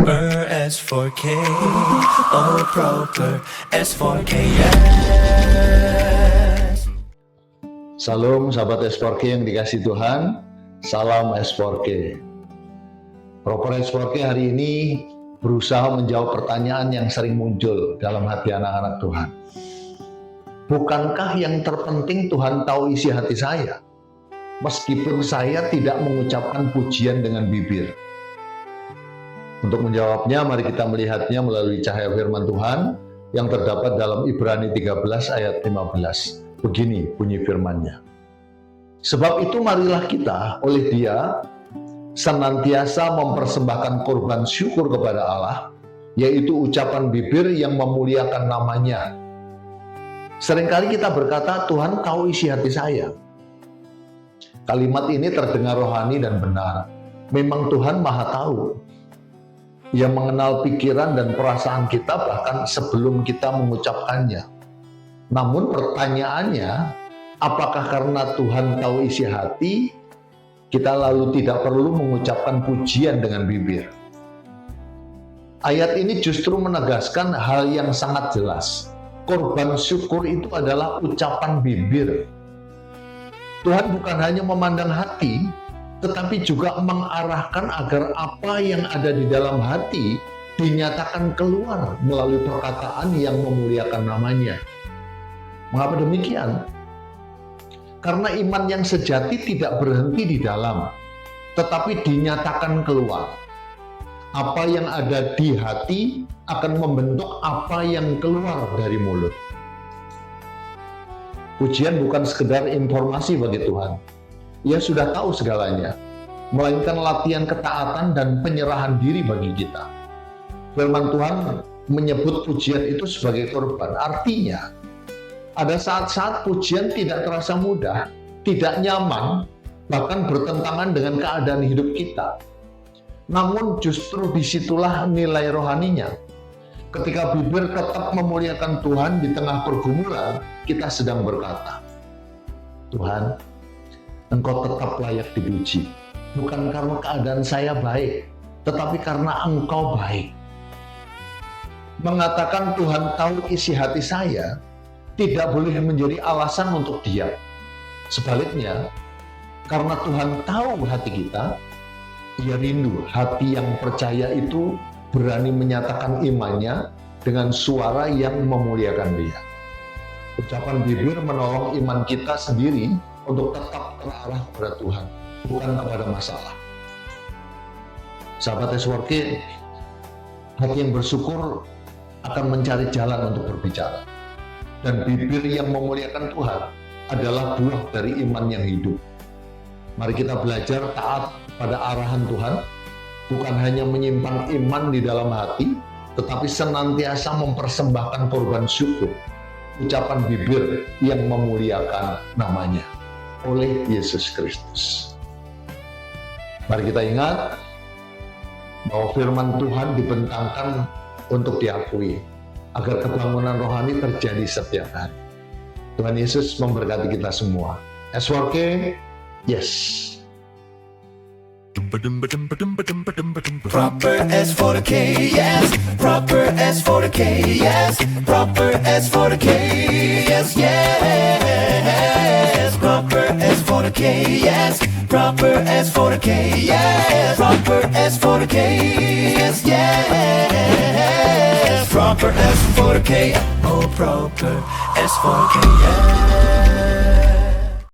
Proper S4K, oh proper S4K, yes. Salam sahabat S4K yang dikasih Tuhan, salam S4K. Proper S4K hari ini berusaha menjawab pertanyaan yang sering muncul dalam hati anak-anak Tuhan. Bukankah yang terpenting Tuhan tahu isi hati saya, meskipun saya tidak mengucapkan pujian dengan bibir? Untuk menjawabnya, mari kita melihatnya melalui cahaya firman Tuhan yang terdapat dalam Ibrani 13 ayat 15. Begini bunyi firman-Nya. Sebab itu marilah kita oleh Dia senantiasa mempersembahkan korban syukur kepada Allah, yaitu ucapan bibir yang memuliakan nama-Nya. Seringkali kita berkata, Tuhan tahu isi hati saya. Kalimat ini terdengar rohani dan benar. Memang Tuhan Maha Tahu. Ia mengenal pikiran dan perasaan kita bahkan sebelum kita mengucapkannya. Namun pertanyaannya, apakah karena Tuhan tahu isi hati, kita lalu tidak perlu mengucapkan pujian dengan bibir? Ayat ini justru menegaskan hal yang sangat jelas. Korban syukur itu adalah ucapan bibir. Tuhan bukan hanya memandang hati, tetapi juga mengarahkan agar apa yang ada di dalam hati dinyatakan keluar melalui perkataan yang memuliakan nama-Nya. Mengapa demikian? Karena iman yang sejati tidak berhenti di dalam, tetapi dinyatakan keluar. Apa yang ada di hati akan membentuk apa yang keluar dari mulut. Pujian bukan sekedar informasi bagi Tuhan. Ia sudah tahu segalanya, melainkan latihan ketaatan dan penyerahan diri bagi kita. Firman Tuhan menyebut pujian itu sebagai korban. Artinya, ada saat-saat pujian tidak terasa mudah, tidak nyaman, bahkan bertentangan dengan keadaan hidup kita. Namun justru disitulah nilai rohaninya. Ketika bibir tetap memuliakan Tuhan di tengah pergumulan, kita sedang berkata, Tuhan, Engkau tetap layak dipuji, bukan karena keadaan saya baik, tetapi karena Engkau baik. Mengatakan Tuhan tahu isi hati saya tidak boleh menjadi alasan untuk diam. Sebaliknya, karena Tuhan tahu hati kita, Ia rindu hati yang percaya itu berani menyatakan imannya dengan suara yang memuliakan Dia. Ucapan bibir menolong iman kita sendiri untuk tetap terarah kepada Tuhan, bukan kepada masalah. Sahabat S4K, hati yang bersyukur akan mencari jalan untuk berbicara. Dan bibir yang memuliakan Tuhan adalah buah dari iman yang hidup. Mari kita belajar taat pada arahan Tuhan, bukan hanya menyimpan iman di dalam hati, tetapi senantiasa mempersembahkan korban syukur, ucapan bibir yang memuliakan nama-Nya oleh Yesus Kristus. Mari kita ingat bahwa firman Tuhan dibentangkan untuk diakui, agar kebangunan rohani terjadi setiap hari. Tuhan Yesus memberkati kita semua. S4K, yes. Proper S4K, yes. Proper S4K, yes. Proper S4K, yes, yes. Proper S4K, yes. Proper S4K, yes. Proper S4K, yes, yes. Proper S4K, oh proper S4K, yes.